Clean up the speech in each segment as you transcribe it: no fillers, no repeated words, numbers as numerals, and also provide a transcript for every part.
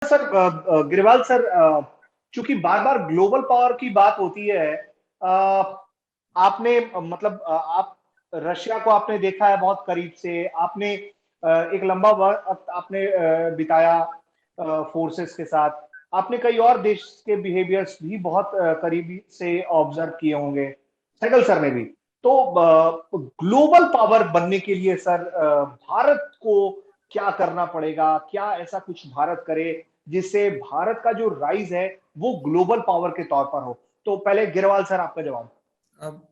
Sir Grewal sir, चूंकि बार बार global power की बात होती है, आपने मतलब आप रशिया को आपने देखा है बहुत करीब से। आपने एक लंबा वक्त आपने बिताया फोर्सेस के साथ। आपने कई और देश के बिहेवियर्स भी बहुत करीबी से ऑब्जर्व किए होंगे, सहगल सर ने भी। तो ग्लोबल पावर बनने के लिए सर भारत को क्या करना पड़ेगा? क्या ऐसा कुछ भारत करे जिससे भारत का जो राइज है वो ग्लोबल पावर के तौर पर हो? तो पहले गिरवाल सर आपका जवाब। अब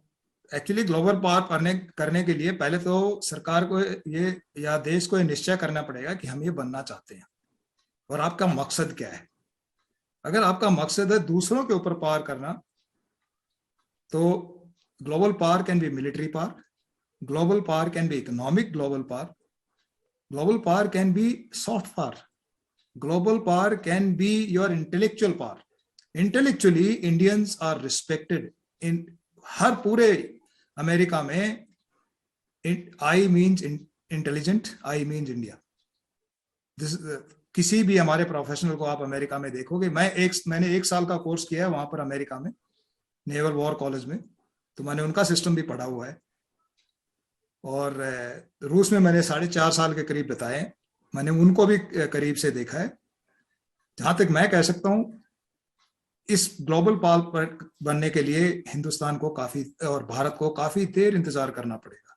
एक्चुअली ग्लोबल पावर करने करने के लिए पहले तो सरकार को ये या देश को ये निश्चय करना पड़ेगा कि हम ये बनना चाहते हैं और आपका मकसद क्या है। अगर आपका मकसद है दूसरों के ऊपर पावर करना, तो global power can be military power, global power can be economic global power, global power can be soft power, global power can be your intellectual power. Intellectually Indians are respected in हर पूरे America में। I means intelligent, I means India. किसी भी हमारे professional को आप America में देखोगे, मैंने 1 साल का कोर्स किया है वहां पर अमेरिका में, नेवल वॉर कॉलेज में, तो मैंने उनका सिस्टम भी पढ़ा हुआ है। और रूस में मैंने 4.5 साल के करीब बताए, मैंने उनको भी करीब से देखा है। जहां तक मैं कह सकता हूं, इस ग्लोबल पावर बनने के लिए हिंदुस्तान को काफी और भारत को काफी देर इंतजार करना पड़ेगा।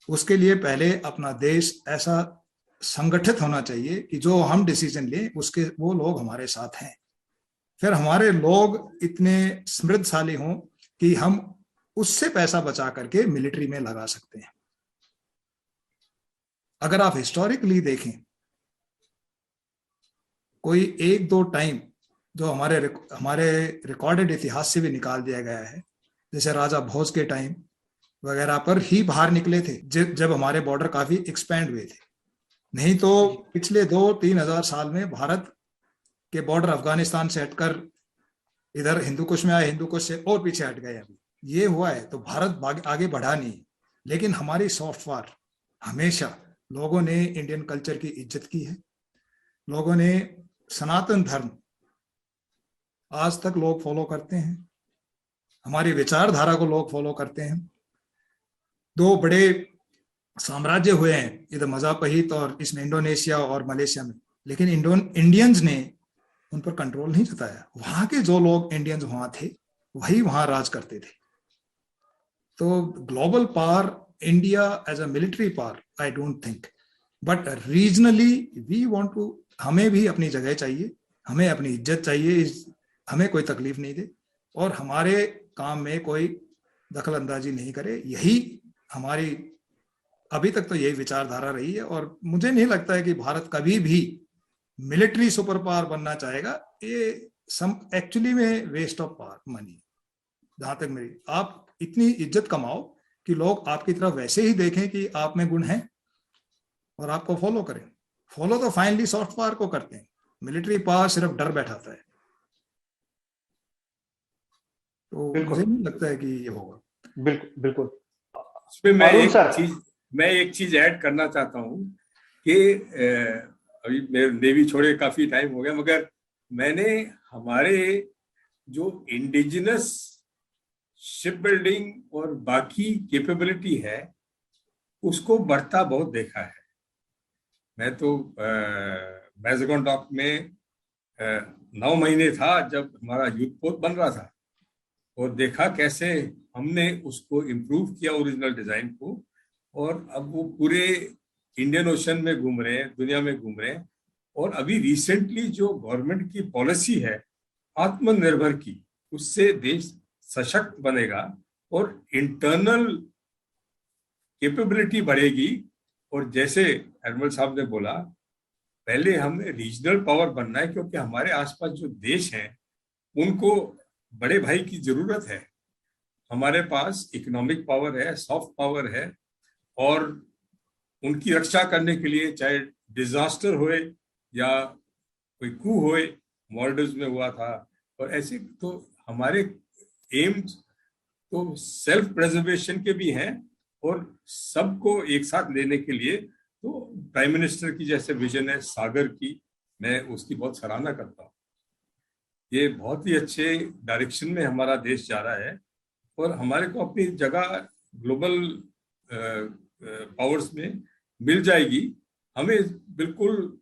उसके लिए पहले अपना देश ऐसा संगठित होना चाहिए कि जो हम डिसीजन लें उसके वो लोग हमारे साथ हैं। फिर हमारे लोग इतने समृद्धशाली हों कि हम उससे पैसा बचा करके मिलिट्री में लगा सकते हैं। अगर आप हिस्टोरिकली देखें, कोई 1-2 टाइम जो हमारे रिकॉर्डेड इतिहास से भी निकाल दिया गया है, जैसे राजा भोज के टाइम वगैरह पर ही बाहर निकले थे जब हमारे बॉर्डर काफी एक्सपैंड हुए थे। नहीं तो पिछले 2-3 हजार साल में भारत के बॉर्डर अफगानिस्तान से हटकर इधर हिंदू कुश में आए, हिंदू कुश से और पीछे हट गए। अभी ये हुआ है तो भारत आगे बढ़ा नहीं। लेकिन हमारी सॉफ्ट पावर, हमेशा लोगों ने इंडियन कल्चर की इज्जत की है। लोगों ने सनातन धर्म आज तक लोग फॉलो करते हैं, हमारी विचारधारा को लोग फॉलो करते हैं। 2 बड़े साम्राज्य हुए हैं इधर मजापहित और इसमें इंडोनेशिया और मलेशिया में, लेकिन इंडियंस ने उन पर कंट्रोल नहीं जताया। वहां के जो लोग इंडियंस वहां थे वही वहां राज करते थे। तो global power, India as a military power, I don't think, but regionally we want to, हमें भी अपनी जगह चाहिए, हमें अपनी इज्जत चाहिए, हमें कोई तकलीफ नहीं दे और हमारे काम में कोई दखल अंदाजी नहीं करे। यही हमारी अभी तक तो यही विचारधारा रही है और मुझे नहीं लगता है कि भारत कभी भी मिलिट्री सुपर पावर बनना चाहेगा। ये एक्चुअली में वेस्ट ऑफ पावर मनी। जहां तक मेरी, आप इतनी इज्जत कमाओ कि लोग आपकी तरफ वैसे ही देखें कि आप में गुण है और आपको फॉलो करें। फॉलो तो फाइनली सॉफ्ट पावर को करते हैं, मिलिट्री पावर सिर्फ डर बैठाता है। तो मुझे बिल्कुल नहीं लगता है कि ये होगा। बिल्कुल बिल्कुल। इसमें अरुण सर। मैं एक चीज ऐड करना चाहता हूँ कि अभी मेरे नेवी छोड़े काफी टाइम हो गया, मगर मैंने हमारे जो इंडिजिनस शिप बिल्डिंग और बाकी कैपेबिलिटी है उसको बढ़ता बहुत देखा है। मैं तो मैज़गॉन डॉक में 9 महीने था जब हमारा युद्ध पोत बन रहा था और देखा कैसे हमने उसको इम्प्रूव किया ओरिजिनल डिजाइन को, और अब वो पूरे इंडियन ओशन में घूम रहे हैं, दुनिया में घूम रहे हैं। और अभी रिसेंटली जो गवर्नमेंट की पॉलिसी है आत्मनिर्भर की, उससे देश सशक्त बनेगा और इंटरनल कैपेबिलिटी बढ़ेगी। और जैसे एडमिरल साहब ने बोला, पहले हमें रीजनल पावर बनना है क्योंकि हमारे आसपास जो देश हैं उनको बड़े भाई की जरूरत है। हमारे पास इकोनॉमिक पावर है, सॉफ्ट पावर है, और उनकी रक्षा करने के लिए चाहे डिजास्टर होए या कोई कू होए, मॉल्डिव्स में हुआ था और ऐसे, तो हमारे एम्स तो सेल्फ प्रेजर्वेशन के भी हैं और सबको एक साथ लेने के लिए। तो प्राइम मिनिस्टर की जैसे विजन है सागर की, मैं उसकी बहुत सराहना करता हूँ। ये बहुत ही अच्छे डायरेक्शन में हमारा देश जा रहा है और हमारे को अपनी जगह ग्लोबल पावर्स में मिल जाएगी। हमें बिल्कुल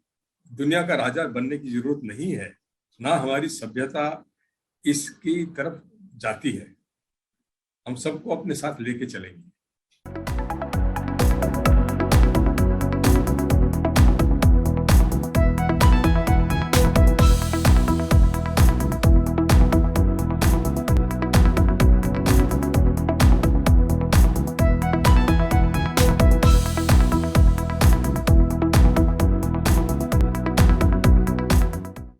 दुनिया का राजा बनने की जरूरत नहीं है, ना हमारी सभ्यता इसकी तरफ जाती है। हम सबको अपने साथ लेके चलेंगे।